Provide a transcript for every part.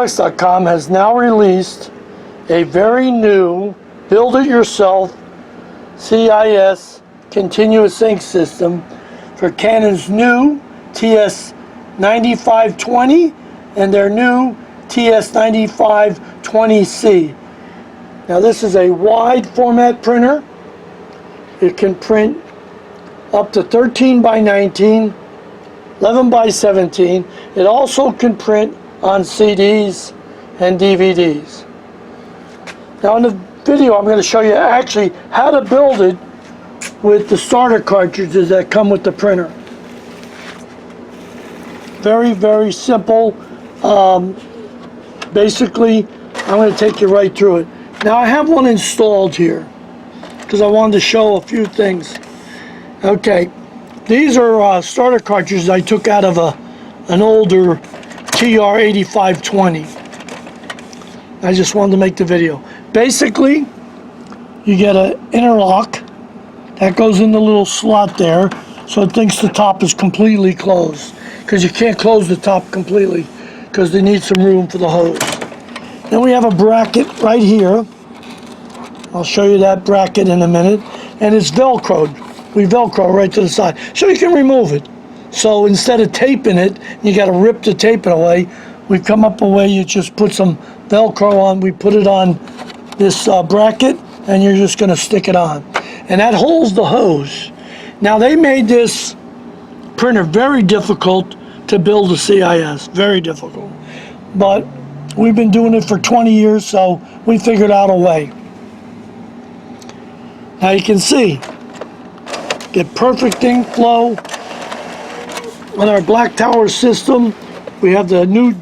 inkproducts.com has now released a very new build-it-yourself CIS continuous ink system for Canon's new TS9520 and their new TS9520C. Now this is a wide format printer. It can print up to 13 by 19, 11 by 17. It also can print on CDs and DVDs. Now in the video I'm going to show you actually how to build it with the starter cartridges that come with the printer. Very, very simple. Basically, I'm going to take you right through it. Now I have one installed here because I wanted to show a few things. Okay, these are starter cartridges I took out of an older TR8520. I just wanted to make the video. Basically, you get an interlock that goes in the little slot there, so it thinks the top is completely closed, because you can't close the top completely because they need some room for the hose. Then we have a bracket right here. I'll show you that bracket in a minute, and it's velcroed. We velcro right to the side so you can remove it. So instead of taping it, you got to rip the taping away. We've come up a way you just put some velcro on. We put it on this bracket, and you're just going to stick it on, and that holds the hose. Now they made this printer very difficult to build a CIS, very difficult, but we've been doing it for 20 years, so we figured out a way. Now you can see, get perfect ink flow. On our Black Tower system, we have the new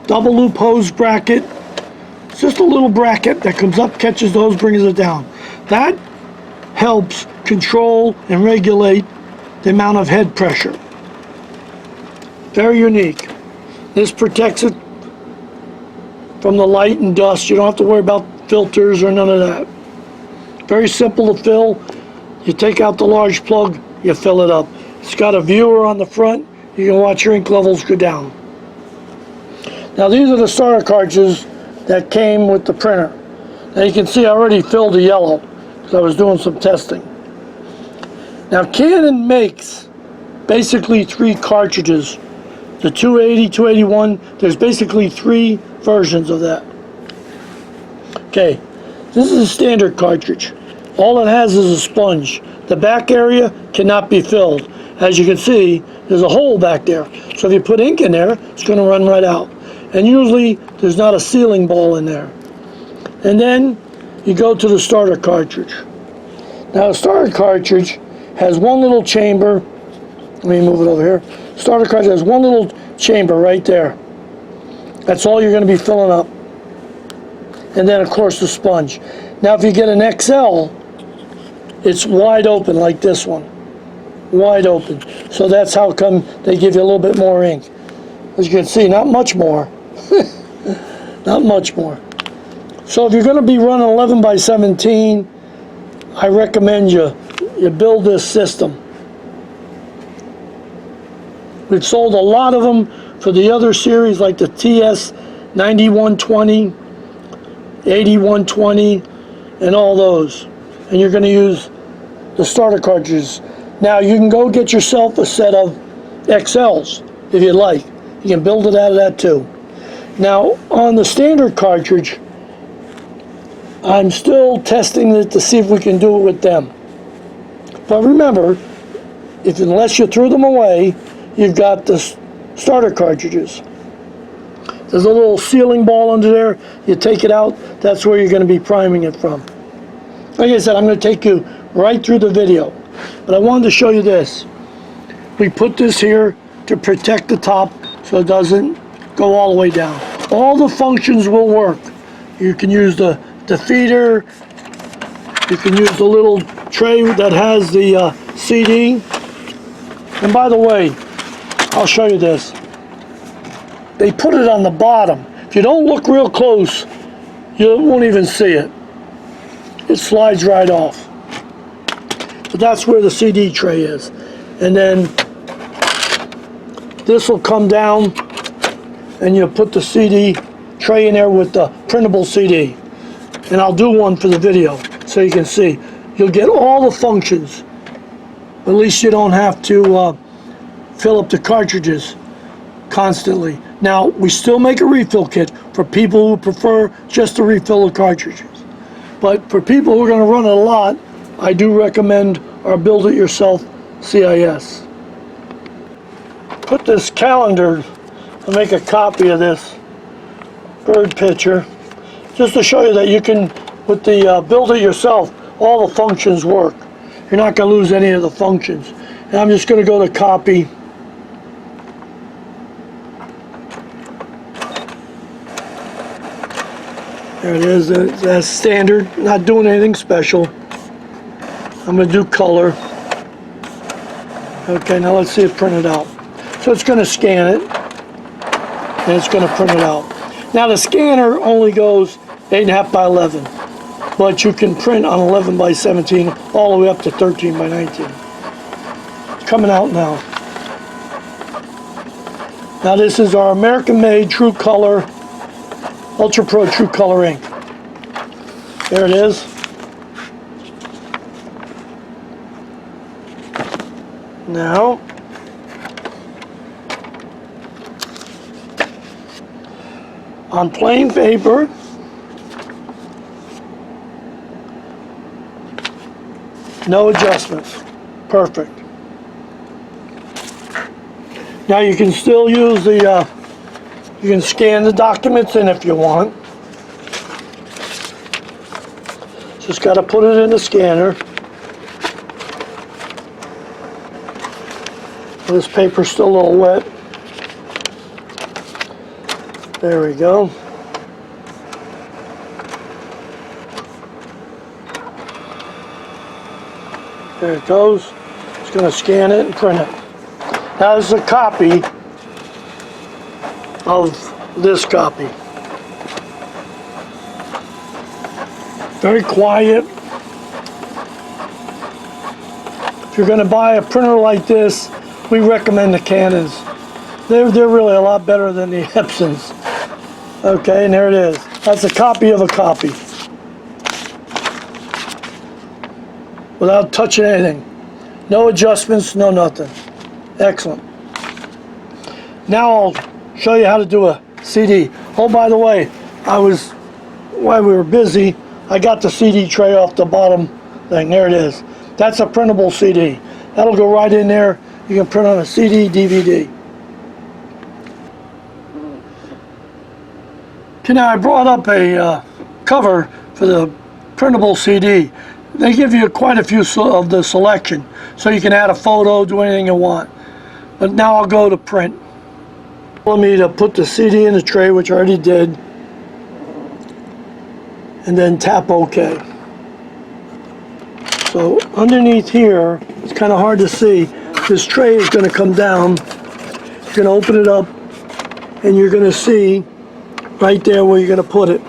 double loop hose bracket. It's just a little bracket that comes up, catches the hose, brings it down. That helps control and regulate the amount of head pressure. Very unique. This protects it from the light and dust. You don't have to worry about filters or none of that. Very simple to fill. You take out the large plug, you fill it up. It's got a viewer on the front. You can watch your ink levels go down. Now these are the starter cartridges that came with the printer. Now you can see I already filled the yellow because I was doing some testing. Now Canon makes basically 3 cartridges. The 280, 281, there's basically 3 versions of that. Okay, this is a standard cartridge. All it has is a sponge. The back area cannot be filled. As you can see, there's a hole back there. So if you put ink in there, it's going to run right out. And usually there's not a sealing ball in there. And then you go to the starter cartridge. Now a starter cartridge has one little chamber. Let me move it over here. Starter cartridge has one little chamber right there. That's all you're going to be filling up. And then of course the sponge. Now if you get an XL, it's wide open like this one. Wide open. So that's how come they give you a little bit more ink. As you can see, not much more. Not much more. So if you're going to be running 11 by 17, I recommend you build this system. We've sold a lot of them for the other series like the TS9120, 8120, and all those. And you're going to use the starter cartridges. Now you can go get yourself a set of XLs if you'd like. You can build it out of that too. Now on the standard cartridge, I'm still testing it to see if we can do it with them. But remember, unless you threw them away, you've got the starter cartridges. There's a little sealing ball under there. You take it out, that's where you're going to be priming it from. Like I said, I'm going to take you right through the video. But I wanted to show you this. We put this here to protect the top so it doesn't go all the way down. All the functions will work. You can use the feeder. You can use the little tray that has the CD. And by the way, I'll show you this. They put it on the bottom. If you don't look real close, you won't even see it. It slides right off. But that's where the CD tray is. And then this will come down and you put the CD tray in there with the printable CD. And I'll do one for the video so you can see. You'll get all the functions. At least you don't have to fill up the cartridges constantly. Now, we still make a refill kit for people who prefer just to refill the cartridges. But for people who are going to run it a lot, I do recommend our build-it-yourself CIS. Put this calendar, I'll make a copy of this bird picture, just to show you that you can, with the build-it-yourself, all the functions work. You're not going to lose any of the functions. And I'm just going to go to copy. There it is. That's standard. Not doing anything special. I'm going to do color. Okay, now let's see it printed out. So it's going to scan it, and it's going to print it out. Now the scanner only goes 8.5 by 11, but you can print on 11 by 17 all the way up to 13 by 19. It's coming out now. Now this is our American-made True Color Ultra Pro True Color ink. There it is. Now, on plain paper, no adjustments. Perfect. Now you can still use the, you can scan the documents in if you want. Just got to put it in the scanner. This paper's still a little wet. There we go. There it goes. It's going to scan it and print it. Now this is a copy of this copy. Very quiet. If you're going to buy a printer like this, we recommend the Canons. They're really a lot better than the Epsons. Okay, and there it is. That's a copy of a copy. Without touching anything. No adjustments, no nothing. Excellent. Now I'll show you how to do a CD. Oh, by the way, while we were busy, I got the CD tray off the bottom thing. There it is. That's a printable CD. That'll go right in there. You can print on a CD, DVD. Okay, now I brought up a cover for the printable CD. They give you quite a few of the selection, so you can add a photo, do anything you want. But now I'll go to print. Tell me to put the CD in the tray, which I already did, and then tap OK. So underneath here, it's kind of hard to see. This tray is going to come down. You're going to open it up, and you're going to see right there where you're going to put it.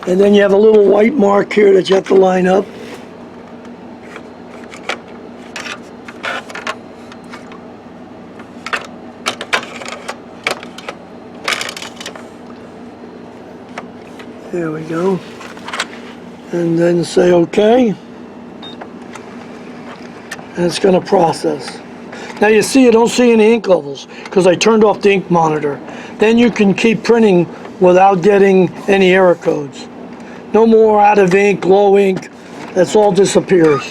And then you have a little white mark here that you have to line up. There we go. And then say OK. And it's going to process. Now you see, you don't see any ink levels because I turned off the ink monitor. Then you can keep printing without getting any error codes. No more out of ink, low ink. That's all disappears.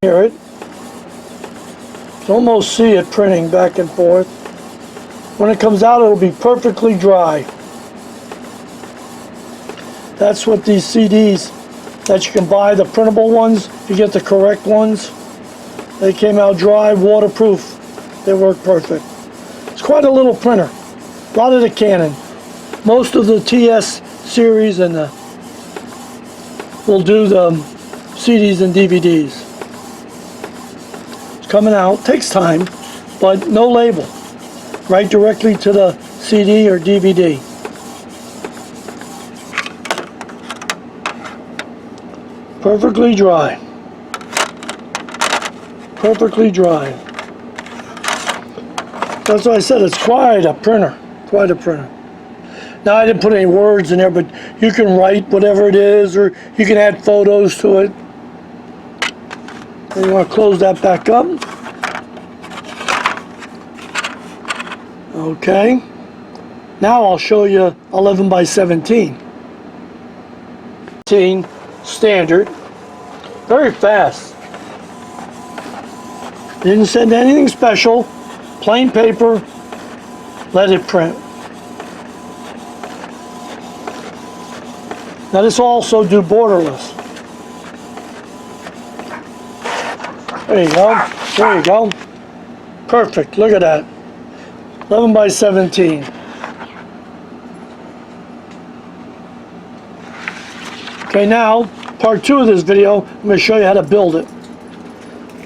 Hear it. You can almost see it printing back and forth. When it comes out, it'll be perfectly dry. That's what these CDs that you can buy, the printable ones, if you get the correct ones. They came out dry, waterproof. They work perfect. It's quite a little printer. A lot of the Canon. Most of the TS series and will do the CDs and DVDs. It's coming out. Takes time, but no label. Right directly to the CD or DVD. Perfectly dry. perfectly dry. That's why I said it's quite a printer. Quite a printer. Now I didn't put any words in there, but you can write whatever it is, or you can add photos to it. And you want to close that back up. Okay. Now I'll show you 11 by 17. Standard. Very fast. Didn't send anything special. Plain paper. Let it print. Now this will also do borderless. There you go. There you go. Perfect. Look at that. 11 by 17. Okay, now part 2 of this video, I'm going to show you how to build it.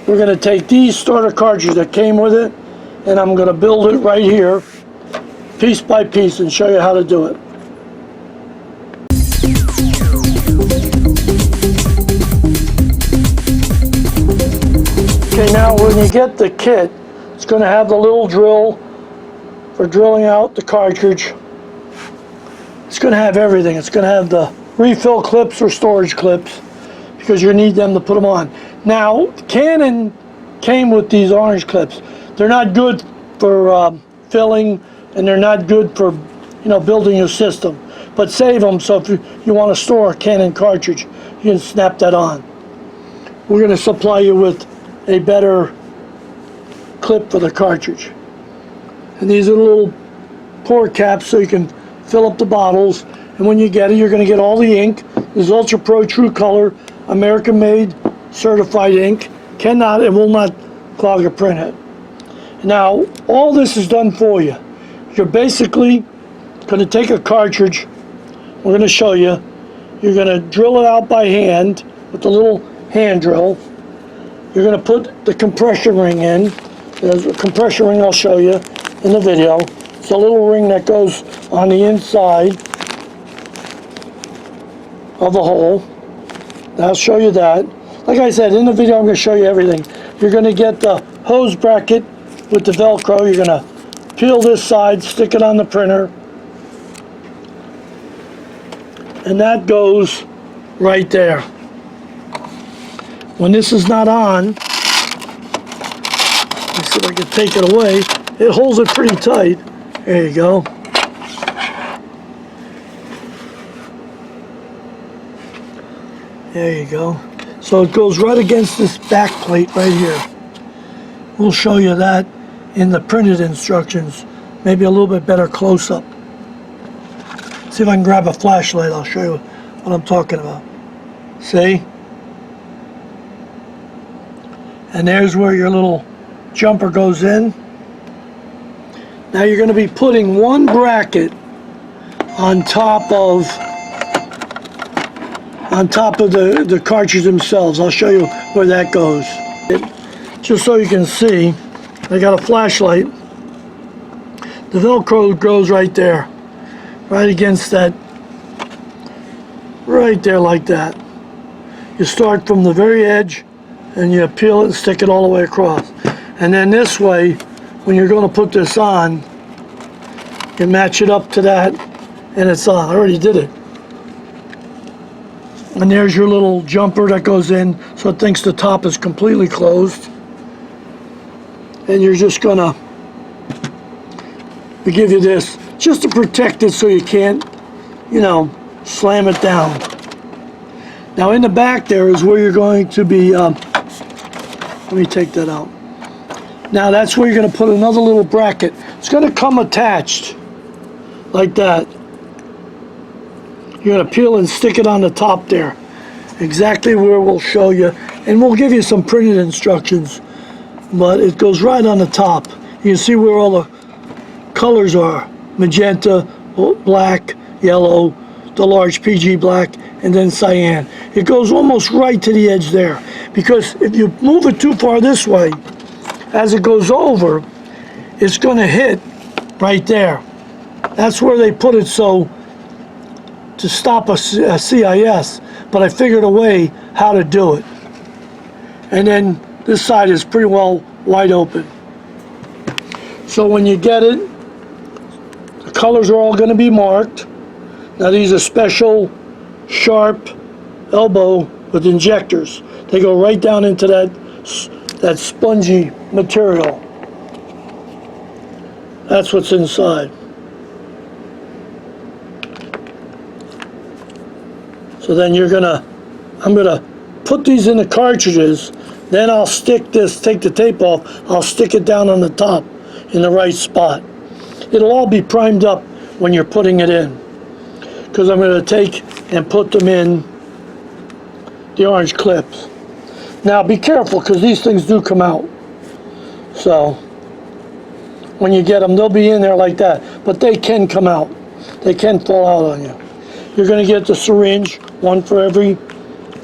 We're going to take these starter cartridges that came with it, and I'm going to build it right here, piece by piece, and show you how to do it. Okay, now when you get the kit, it's going to have the little drill for drilling out the cartridge. It's going to have everything. It's going to have the refill clips or storage clips, because you need them to put them on. Now, Canon came with these orange clips. They're not good for filling, and they're not good for, you know, building your system. But save them, so if you want to store a Canon cartridge, you can snap that on. We're going to supply you with a better clip for the cartridge. And these are little pour caps so you can fill up the bottles. And when you get it, you're going to get all the ink. This is Ultra Pro True Color, American made, certified ink. Cannot and will not clog a printhead. Now, all this is done for you. You're basically going to take a cartridge. We're going to show you. You're going to drill it out by hand with the little hand drill. You're going to put the compression ring in. There's a compression ring I'll show you in the video. It's a little ring that goes on the inside of the hole. I'll show you that. Like I said, in the video I'm going to show you everything. You're going to get the hose bracket with the Velcro. You're going to peel this side, stick it on the printer, and that goes right there. When this is not on, let me see if I can take it away. It holds it pretty tight. There you go. There you go. So it goes right against this back plate right here. We'll show you that in the printed instructions. Maybe a little bit better close-up. See if I can grab a flashlight. I'll show you what I'm talking about. See? And there's where your little jumper goes in. Now you're going to be putting one bracket on top of the cartridges themselves. I'll show you where that goes. Just so you can see, I got a flashlight. The Velcro goes right there, right against that, right there like that. You start from the very edge and you peel it and stick it all the way across. And then this way, when you're going to put this on, you match it up to that and it's on. I already did it. And there's your little jumper that goes in, so it thinks the top is completely closed. And you're just gonna give you this just to protect it so you can't, you know, slam it down. Now in the back there is where you're going to be, let me take that out. Now that's where you're going to put another little bracket. It's going to come attached like that. You're going to peel and stick it on the top there. Exactly where we'll show you. And we'll give you some printed instructions. But it goes right on the top. You can see where all the colors are. Magenta, black, yellow, the large PG black, and then cyan. It goes almost right to the edge there. Because if you move it too far this way, as it goes over, it's going to hit right there. That's where they put it so to stop a CIS, but I figured a way how to do it. And then this side is pretty well wide open. So when you get it, the colors are all going to be marked. Now these are special sharp elbow with injectors. They go right down into that spongy material. That's what's inside. So then I'm gonna put these in the cartridges, then I'll stick this, take the tape off, I'll stick it down on the top in the right spot. It'll all be primed up when you're putting it in, because I'm gonna take and put them in the orange clips. Now be careful, because these things do come out. So when you get them, they'll be in there like that, but they can come out. They can fall out on you. You're going to get the syringe, one for every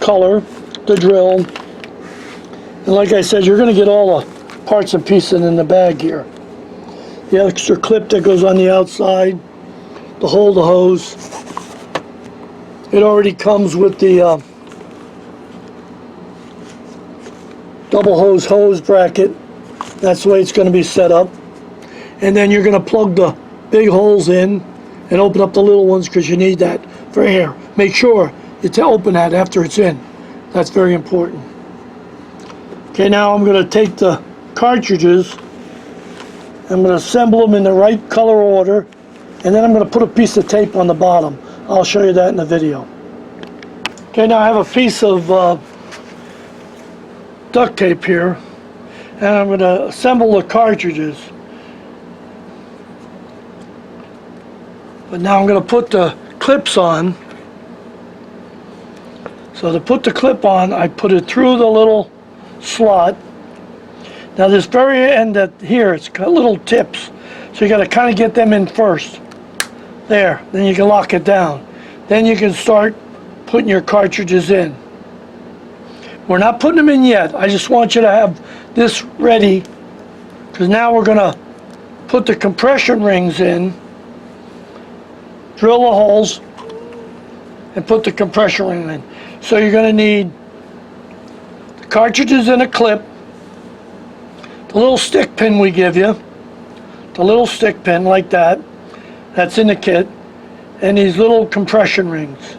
color, the drill, and like I said, you're going to get all the parts and pieces in the bag here. The extra clip that goes on the outside, the hose. It already comes with the double hose bracket. That's the way it's going to be set up. And then you're going to plug the big holes in and open up the little ones, because you need that for air. Make sure you open that after it's in. That's very important. Okay, now I'm going to take the cartridges, I'm going to assemble them in the right color order, and then I'm going to put a piece of tape on the bottom. I'll show you that in the video. Okay, now I have a piece of duct tape here, and I'm going to assemble the cartridges. But now I'm going to put the clips on. So to put the clip on, I put it through the little slot. Now this very end here, it's got little tips. So you got to kind of get them in first. There, then you can lock it down. Then you can start putting your cartridges in. We're not putting them in yet. I just want you to have this ready, because now we're going to put the compression rings in, drill the holes, and put the compression ring in. So you're going to need the cartridges in a clip, the little stick pin we give you, the little stick pin like that, that's in the kit, and these little compression rings.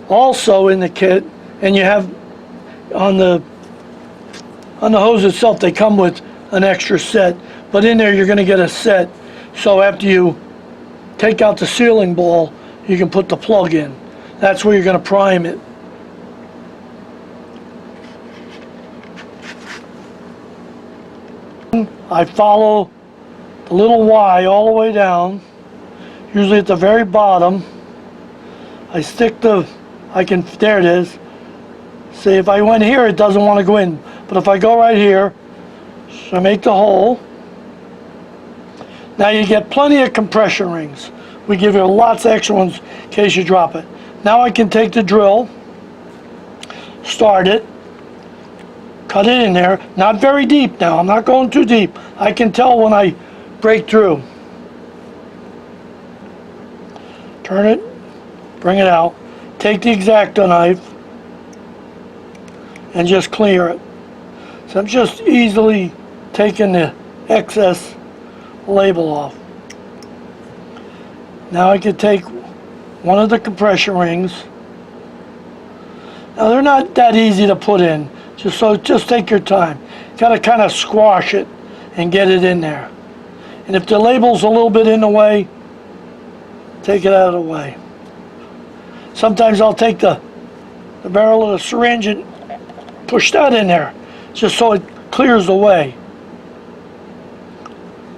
Also in the kit, and you have on the hose itself, they come with an extra set, but in there you're going to get a set. So after you take out the sealing ball, you can put the plug in. That's where you're going to prime it. I follow the little Y all the way down, usually at the very bottom. I stick there it is. See, if I went here, it doesn't want to go in. But if I go right here, so I make the hole. Now you get plenty of compression rings. We give you lots of extra ones in case you drop it. Now I can take the drill, start it, cut it in there. Not very deep now. I'm not going too deep. I can tell when I break through. Turn it, bring it out. Take the X-Acto knife and just clear it. So I'm just easily taking the excess label off. Now I can take one of the compression rings. Now they're not that easy to put in, just take your time. You gotta kind of squash it and get it in there. And if the label's a little bit in the way, take it out of the way. Sometimes I'll take the barrel of the syringe and push that in there, just so it clears the way.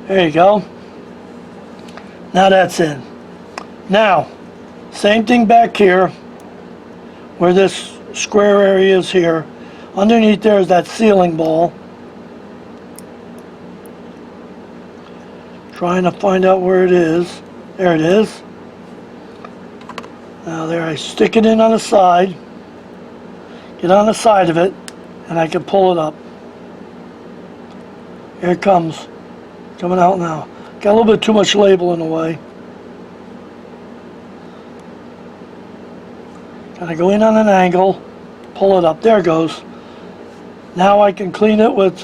There you go. Now that's in. Now, same thing back here, where this square area is here. Underneath there is that sealing ball. Trying to find out where it is. There it is. Now there, I stick it in on the side, get on the side of it, and I can pull it up. Here it comes, coming out now. Got a little bit too much label in the way. Gotta go in on an angle, pull pull it up. There it goes. Now I can clean it with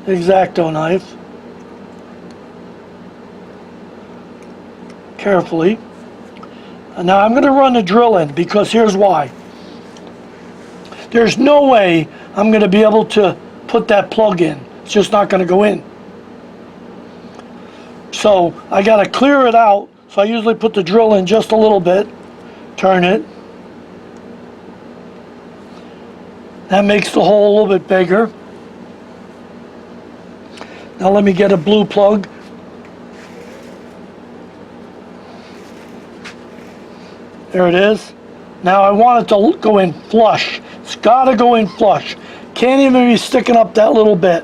the X-Acto knife. Carefully. And now I'm going to run the drill in, because here's why. There's no way I'm going to be able to put that plug in. It's just not going to go in. So I got to clear it out. So I usually put the drill in just a little bit, turn it. That makes the hole a little bit bigger. Now let me get a blue plug. There it is. Now I want it to go in flush. It's got to go in flush. Can't even be sticking up that little bit.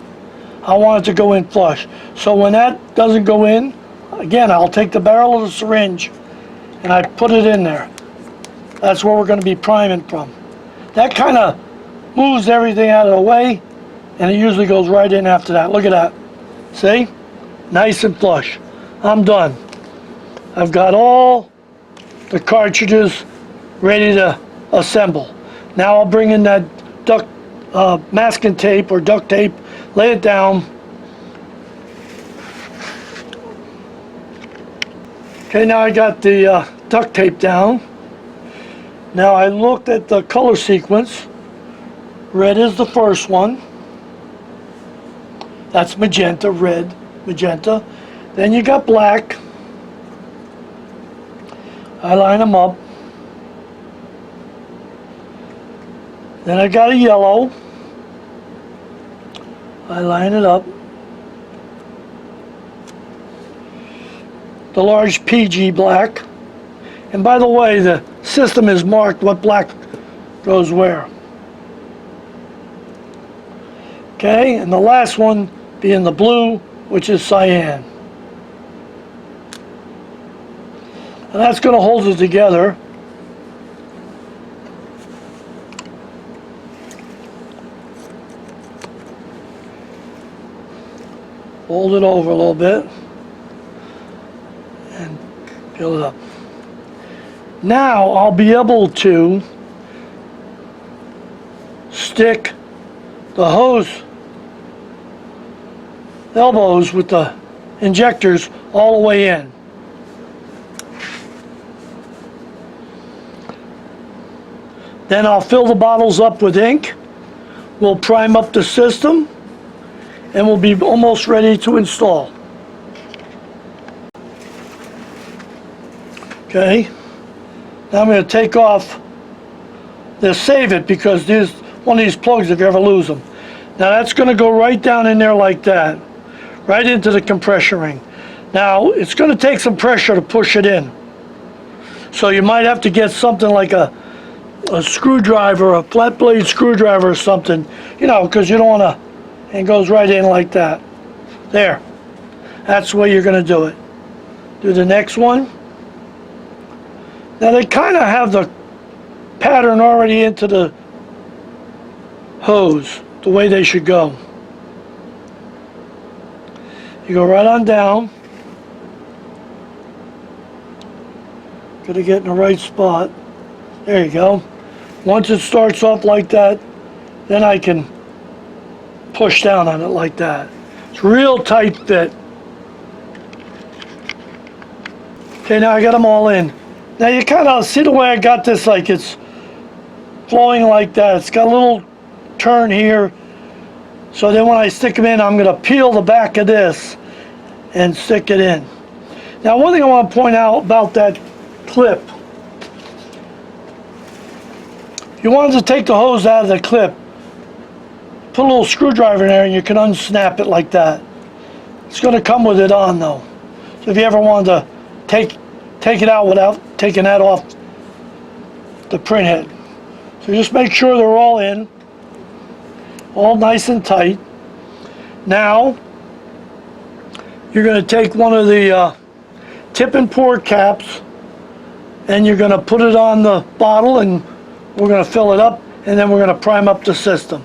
I want it to go in flush. So when that doesn't go in, again, I'll take the barrel of the syringe and I put it in there. That's where we're going to be priming from. That kind of moves everything out of the way, and it usually goes right in after that. Look at that. See? Nice and flush. I'm done. I've got all the cartridges ready to assemble. Now I'll bring in that masking tape or duct tape, lay it down. Okay, now I got the duct tape down. Now I looked at the color sequence. Red is the first one. That's magenta, red, magenta. Then you got black. I line them up. Then I got a yellow. I line it up. The large PG black. And by the way, the system is marked what black goes where. Okay, and the last one being the blue, which is cyan. And that's going to hold it together. Fold it over a little bit and peel it up. Now I'll be able to stick the hose elbows with the injectors all the way in. Then I'll fill the bottles up with ink. We'll prime up the system and we'll be almost ready to install. Okay, now I'm going to take off this, save it, because there's one of these plugs if you ever lose them. Now that's going to go right down in there like that, right into the compression ring. Now it's going to take some pressure to push it in. So you might have to get something like a screwdriver, a flat blade screwdriver or something, you know, because you don't want to, and it goes right in like that. There. That's the way you're going to do it. Do the next one. Now they kind of have the pattern already into the hose, the way they should go. You go right on down. Got to get in the right spot. There you go. Once it starts off like that, then I can push down on it like that. It's real tight fit. Okay, now I got them all in. Now you kind of see the way I got this, like it's flowing like that. It's got a little turn here. So then when I stick them in, I'm going to peel the back of this and stick it in. Now one thing I want to point out about that clip. If you wanted to take the hose out of the clip, put a little screwdriver in there and you can unsnap it like that. It's going to come with it on though. So if you ever wanted to take it out without taking that off the print head. So just make sure they're all in, all nice and tight. Now you're going to take one of the tip and pour caps and you're going to put it on the bottle, and we're going to fill it up, and then we're going to prime up the system.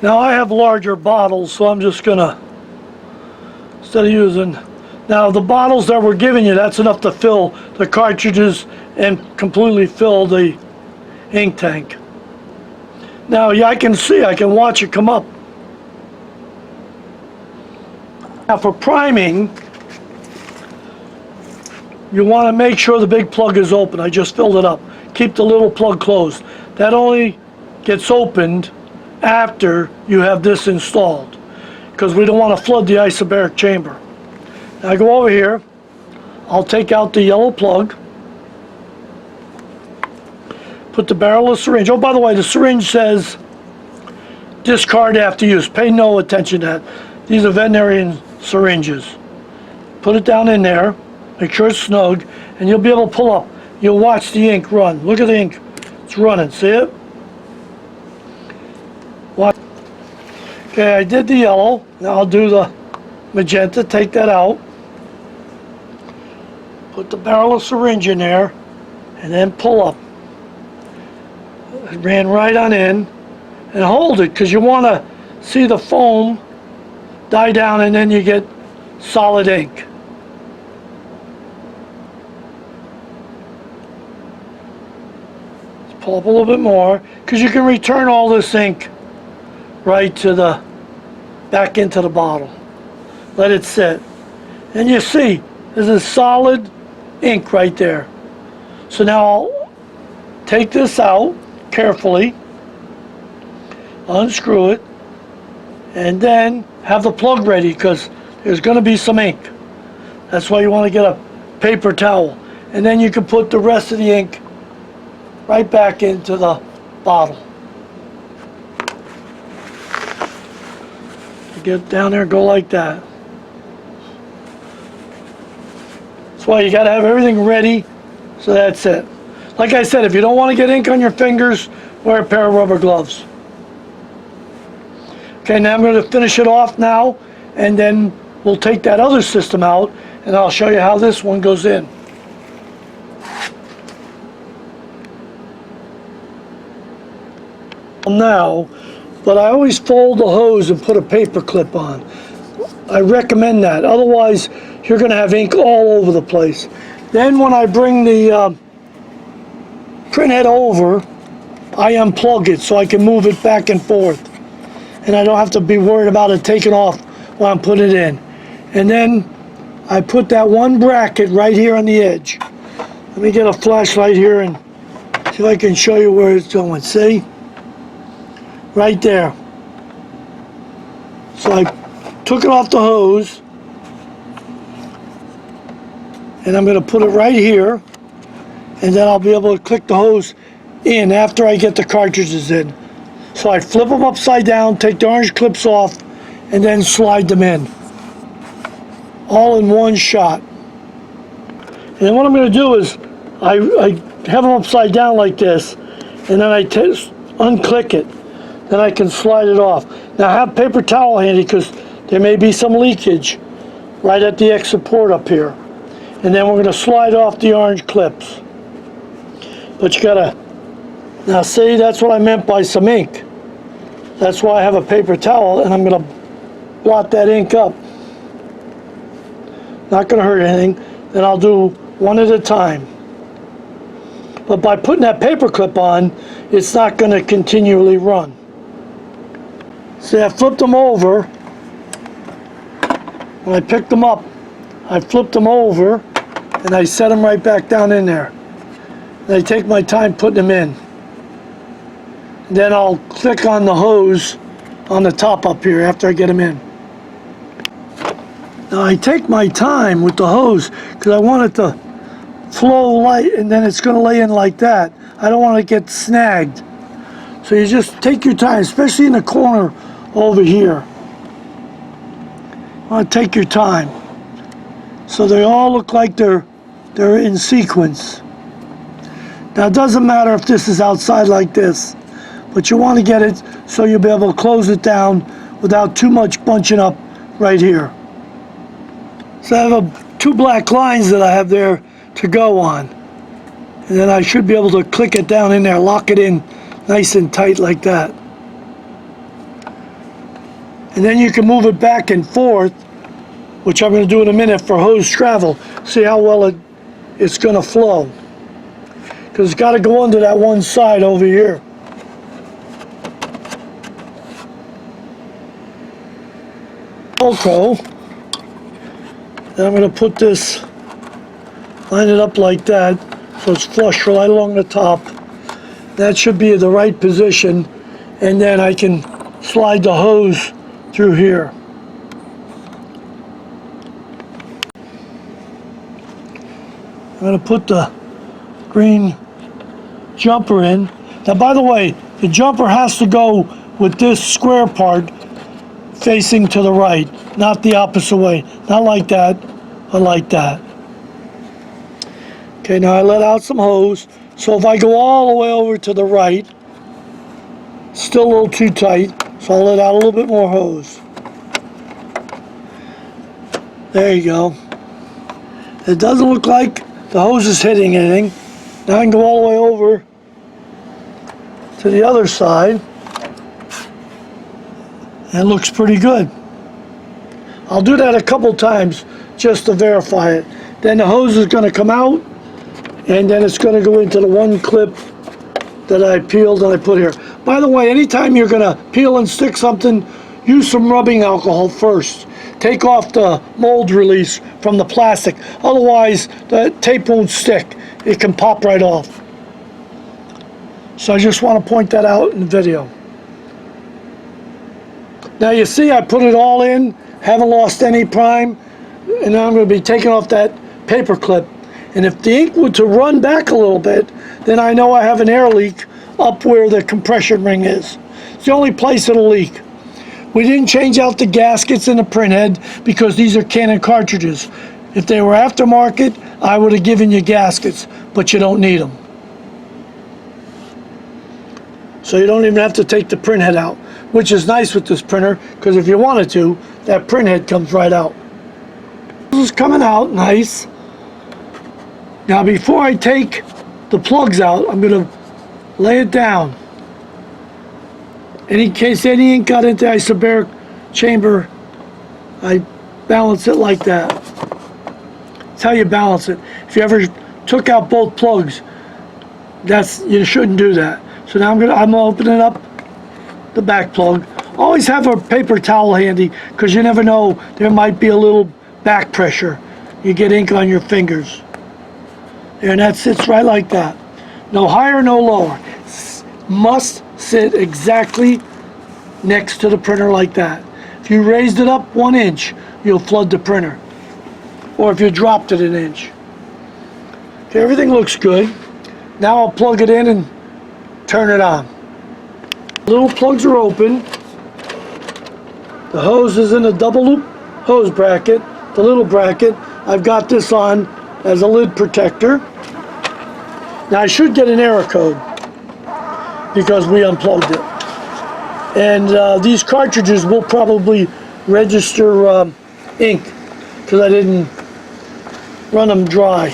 Now I have larger bottles, so I'm just going to, instead of using Now the bottles that we're giving you, that's enough to fill the cartridges and completely fill the ink tank. Now yeah, I can watch it come up. Now for priming, you want to make sure the big plug is open. I just filled it up. Keep the little plug closed. That only gets opened after you have this installed, because we don't want to flood the isobaric chamber. Now I go over here, I'll take out the yellow plug, put the barrel of syringe. Oh, by the way, the syringe says discard after use. Pay no attention to that. These are veterinarian syringes. Put it down in there, make sure it's snug, and you'll be able to pull up. You'll watch the ink run. Look at the ink, it's running, see it? Watch. Okay, I did the yellow, now I'll do the magenta, take that out. Put the barrel of syringe in there, and then pull up. It ran right on in, and hold it, because you want to see the foam die down, and then you get solid ink. Let's pull up a little bit more, because you can return all this ink right to the back into the bottle. Let it sit, and you see there's a solid ink right there. So now I'll take this out carefully, unscrew it, and then have the plug ready, because there's going to be some ink. That's why you want to get a paper towel, and then you can put the rest of the ink right back into the bottle. You get down there, go like that. That's why you got to have everything ready. So that's it. Like I said, if you don't want to get ink on your fingers, wear a pair of rubber gloves. Okay, now I'm going to finish it off now, and then we'll take that other system out, and I'll show you how this one goes in. Now, but I always fold the hose and put a paper clip on. I recommend that. Otherwise, you're going to have ink all over the place. Then when I bring the printhead over, I unplug it so I can move it back and forth. And I don't have to be worried about it taking off while I'm putting it in. And then I put that one bracket right here on the edge. Let me get a flashlight here and see if I can show you where it's going. See? Right there. So I took it off the hose, and I'm going to put it right here, and then I'll be able to click the hose in after I get the cartridges in. So I flip them upside down, take the orange clips off, and then slide them in. All in one shot. And then what I'm going to do is I have them upside down like this, and then I unclick it. Then I can slide it off. Now have paper towel handy, because there may be some leakage right at the exit port up here. And then we're going to slide off the orange clips. But you gotta, now see, that's what I meant by some ink. That's why I have a paper towel, and I'm going to blot that ink up. Not going to hurt anything. Then I'll do one at a time. But by putting that paper clip on, it's not going to continually run. See, I flipped them over. When I picked them up, I flipped them over, and I set them right back down in there. And I take my time putting them in. Then I'll click on the hose on the top up here after I get them in. Now I take my time with the hose because I want it to flow light, and then it's going to lay in like that. I don't want to get snagged. So you just take your time, especially in the corner over here. You want to take your time. So they all look like they're in sequence. Now it doesn't matter if this is outside like this, but you want to get it so you'll be able to close it down without too much bunching up right here. So I have two black lines that I have there to go on. And then I should be able to click it down in there, lock it in nice and tight like that. And then you can move it back and forth which I'm going to do in a minute for hose travel. See how well it's going to flow. Because it's got to go under that one side over here. Velcro. Then I'm going to put this, line it up like that, so it's flush right along the top. That should be in the right position, and then I can slide the hose through here. I'm going to put the green jumper in. Now, by the way, the jumper has to go with this square part facing to the right, not the opposite way. Not like that, but like that. Okay, now I let out some hose. So if I go all the way over to the right, still a little too tight, so I'll let out a little bit more hose. There you go. It doesn't look like the hose is hitting anything. Now I can go all the way over to the other side. And it looks pretty good. I'll do that a couple times just to verify it. Then the hose is going to come out, and then it's going to go into the one clip that I peeled and I put here. By the way, anytime you're going to peel and stick something, use some rubbing alcohol first. Take off the mold release from the plastic. Otherwise, the tape won't stick. It can pop right off. So I just want to point that out in the video. Now you see I put it all in, haven't lost any prime, and now I'm going to be taking off that paper clip. And if the ink were to run back a little bit, then I know I have an air leak up where the compression ring is. It's the only place it'll leak. We didn't change out the gaskets in the printhead because these are Canon cartridges. If they were aftermarket, I would have given you gaskets, but you don't need them. So you don't even have to take the printhead out, which is nice with this printer, because if you wanted to, that printhead comes right out. This is coming out nice. Now before I take the plugs out, I'm going to lay it down. And in case any ink got into the isobaric chamber, I balance it like that. That's how you balance it. If you ever took out both plugs, you shouldn't do that. So now I'm opening up the back plug. Always have a paper towel handy, because you never know, there might be a little back pressure. You get ink on your fingers. There, and that sits right like that. No higher, no lower. Must sit exactly next to the printer like that. If you raised it up 1 inch, you'll flood the printer. Or if you dropped it 1 inch. Okay, everything looks good. Now I'll plug it in and turn it on. Little plugs are open. The hose is in a double loop hose bracket. The little bracket, I've got this on as a lid protector. Now I should get an error code because we unplugged it. And these cartridges will probably register ink because I didn't run them dry.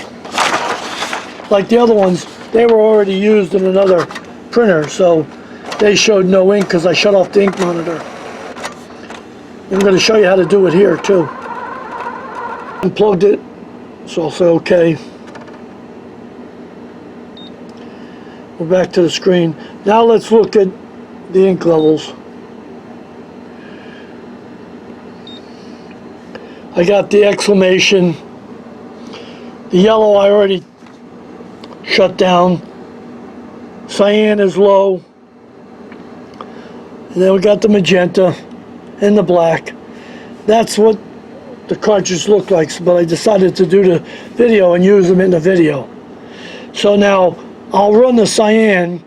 Like the other ones, they were already used in another printer, so they showed no ink because I shut off the ink monitor. I'm going to show you how to do it here too. Unplugged it, so I'll say okay. We're back to the screen. Now let's look at the ink levels. I got the exclamation. The yellow I already shut down. Cyan is low. And then we got the magenta and the black. That's what the cartridge looked like, but I decided to do the video and use them in the video. So now I'll run the cyan,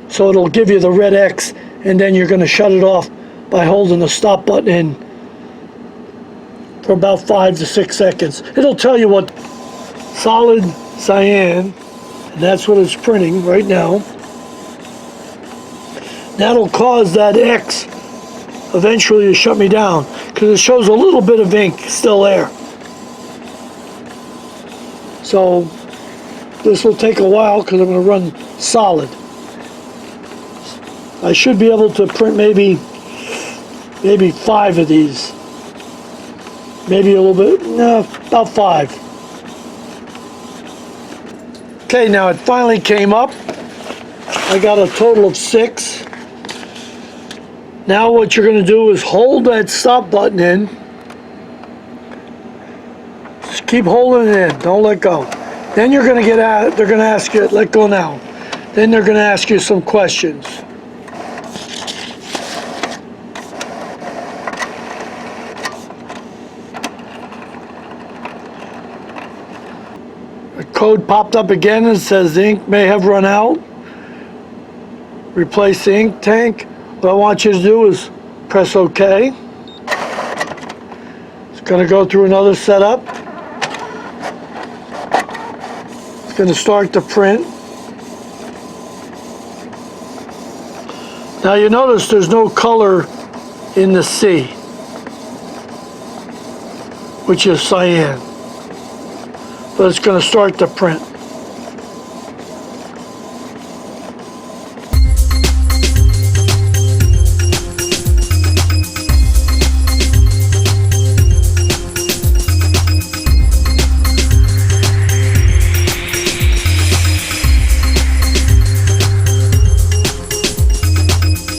so it'll give you the red X, and then you're going to shut it off by holding the stop button in for about 5 to 6 seconds. It'll tell you what solid cyan, and that's what it's printing right now. That'll cause that X eventually to shut me down because it shows a little bit of ink still there. So this will take a while because I'm going to run solid. I should be able to print maybe 5 of these. maybe a little bit, no, about 5. Okay, now it finally came up. I got a total of 6. Now what you're going to do is hold that stop button in. Just keep holding it in, don't let go. Then you're going to get out, they're going to ask you, let go now. Then they're going to ask you some questions. The code popped up again and says the ink may have run out. Replace the ink tank. What I want you to do is press OK. It's going to go through another setup. It's going to start the print. Now you notice there's no color in the C, which is cyan. But it's going to start the print.